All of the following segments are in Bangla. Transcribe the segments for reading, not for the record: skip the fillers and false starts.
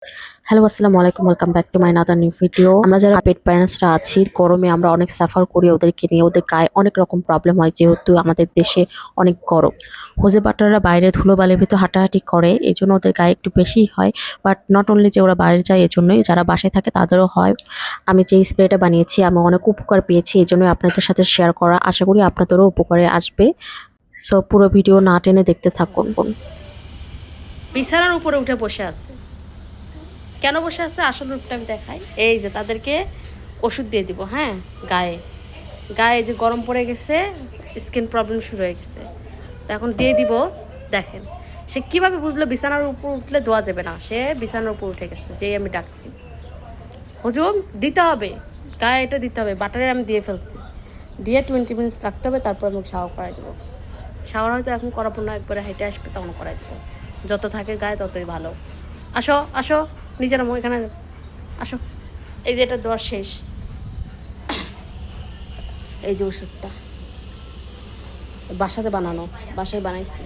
হ্যালো, আসসালামু আলাইকুম। Welcome back to my another new video. আমরা যারা পেট প্যারেন্টসরা আছি, গরমে আমরা অনেক সাফার করি ওদেরকে নিয়ে। ওদের গায়ে অনেক রকম প্রবলেম হয় যেহেতু আমাদের দেশে অনেক গরম। হোজে বাটাররা বাইরে ধুলোবালির ভিতর হাঁটাহাঁটি করে, এই জন্য ওদের গায়ে একটু বেশিই হয়। বাট নট অনলি যে ওরা বাইরে যায় এজন্যই, যারা বাসায় থাকে তাদেরও হয়। আমি যে স্প্রেটা বানিয়েছি আমি অনেক উপকার পেয়েছি, এই জন্যই আপনাদের সাথে শেয়ার করা। আশা করি আপনাদেরও উপকারে আসবে। সো পুরো ভিডিও না টেনে দেখতে থাকুন। বিছানার উপরে উঠে বসে আছে। কেন বসে আছে আসল রূপটা আমি দেখাই। এই যে তাদেরকে ওষুধ দিয়ে দিব, হ্যাঁ, গায়ে গায়ে যে গরম পড়ে গেছে, স্কিন প্রবলেম শুরু হয়ে গেছে, তো এখন দিয়ে দিব। দেখেন সে কিভাবে বুঝলো বিছানার উপর উঠলে দোয়া যাবে না। সে বিছানার উপর উঠে গেছে, যেই আমি ডাকছি। হুজুম দিতে হবে, গায়ে এটা দিতে হবে। বাটারে আমি দিয়ে ফেলছি, দিয়ে 20 মিনিটস রাখতে হবে, তারপর আমি শাওয়ার করাই দেবো। শাওয়ার হয়তো এখন করাবো না, একবারে হেঁটে আসবে তখন করাই দেবো। যত থাকে গায়ে ততই ভালো। আসো আসো, নিজের এখানে আসো। এই যে এটা দেওয়া শেষ, এই যে ওষুধটা বাসাতে বানানো, বাসায় বানাইছি।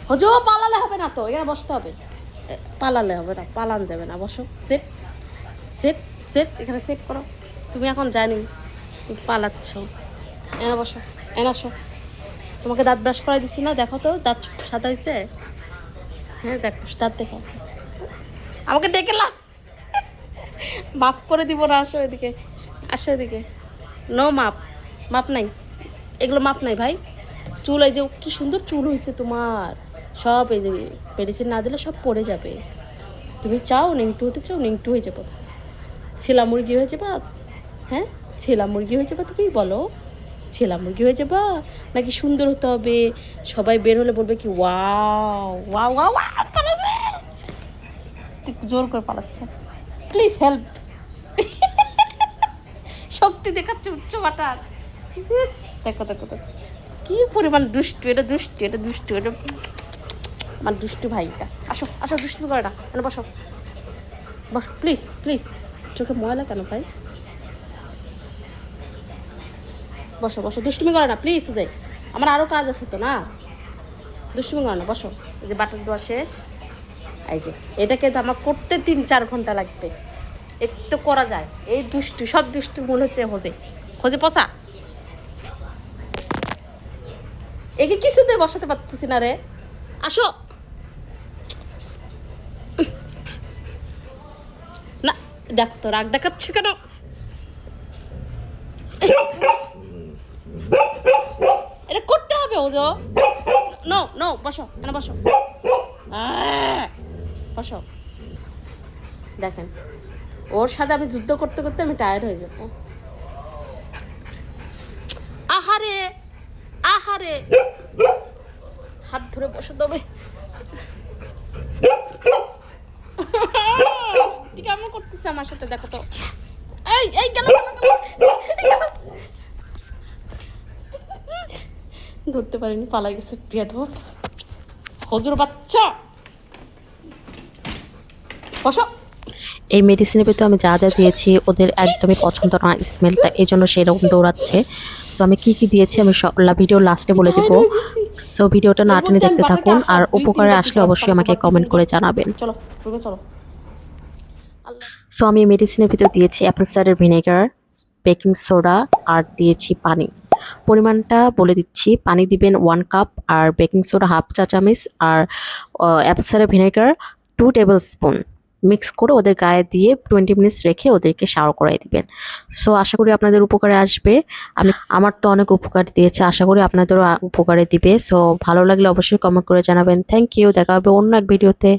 হজু পালালে হবে না তো, এখানে বসতে হবে। পালালে হবে না, পালান যাবে না। বসো, সেট সেট সেট, এখানে সেট করো। তুমি এখন জানি তুমি পালাচ্ছ। এনে বসো, এনে আসো। তোমাকে দাঁত ব্রাশ করাই দিচ্ছি না, দেখো তো দাঁত সাদা হয়েছে। হ্যাঁ দেখো, দাঁত দেখো। আমাকে ডেকে লাভ, মাফ করে দিব না। আসো এদিকে, আসো এদিকে। নো মাপ, মাপ নাই, এগুলো মাপ নাই ভাই। চুল এই যে কি সুন্দর চুল হয়েছে তোমার, সব এই যে মেডিসিন না দিলে সব পড়ে যাবে। তুমি চাও নিংটু হতে, চাও নিংটু হয়ে যাবো, ছেলা মুরগি হয়ে যাবা। হ্যাঁ, ছেলা মুরগি হয়ে যাবা। তুমি বলো ছেলা মুরগি হয়ে যাবা নাকি সুন্দর হতে হবে? সবাই বের হলে বলবে কি ওয়াও ওয়াও ওয়াও ওয়াও, পালাবে। জোর করে পালাচ্ছে। Please help. শক্তি দেখাচ্ছে উচ্চ বাটার। দেখো দেখো দেখো কি পরিমাণ দুষ্টু। এটা দুষ্টু, এটা দুষ্টু, এটা আমার দুষ্টু ভাইটা। আসো আসো, দুষ্টু করে না, মানে বসো বসো, প্লিজ প্লিজ। চোখে ময়লা কেন ভাই? বসো বসো, দুষ্টুমি করে না প্লিজ। যে আমার আরও কাজ আছে তো না, দুষ্টুমি করে না, বসো। এই যে বাটার দেওয়া শেষ। এই যে এটাকে তো আমার করতে 3-4 ঘন্টা লাগবে, একটু করা যায়। এই দুষ্টু, সব দুষ্টু মূল হচ্ছে হোজে। হোজে পচা, একে কিছুতে বসাতে পারতেছি না রে। আসো না, দেখো তো রাগ দেখাচ্ছে কেন? এটা করতে হবে ওজো। নো নো, বসো কেন, বসো বসো। দেখেন ওর সাথে আমি যুদ্ধ করতে করতে আমি টায়ার্ড হয়ে যাবো। আহারে আহারে, হাত ধরে বসে দেবে। কেমন করতেছে আমার সাথে, দেখো তো। এই এই গেল, ধরতে পারিনি, পালাই গেছে বেয়াদব হজুর বাচ্চা। বসো। এই মেডিসিনের ভিতরে আমি যা যা দিয়েছি ওদের একদমই পছন্দ না স্মেলটা, এই জন্য সেরকম দৌড়াচ্ছে। সো আমি কি কি দিয়েছি আমি সব ভিডিও লাস্টে বলে দিব। সো ভিডিওটা না টেনে দেখতে থাকুন, আর উপকারে আসলে অবশ্যই আমাকে কমেন্ট করে জানাবেন। চলো রুমে চলো। সো আমি মেডিসিনের ভিতর দিয়েছি apple cider vinegar, baking soda, আর দিয়েছি পানি। পরিমাণটা বলে দিচ্ছি, পানি দিবেন 1 কাপ, আর বেকিং সোডা হাফ চা চামচ, আর apple cider vinegar 2 tablespoon mix করে ওদের গায়ে দিয়ে 20 মিনিটস রেখে ওদেরকে শাওয়ার করাই দিবেন। সো আশা করি আপনাদের উপকারে আসবে। আমার তো অনেক উপকার দিয়েছে, আশা করি আপনাদেরও উপকারে দিবে। সো ভালো লাগলে অবশ্যই কমেন্ট করে জানাবেন। থ্যাংক ইউ, দেখা হবে অন্য এক ভিডিওতে।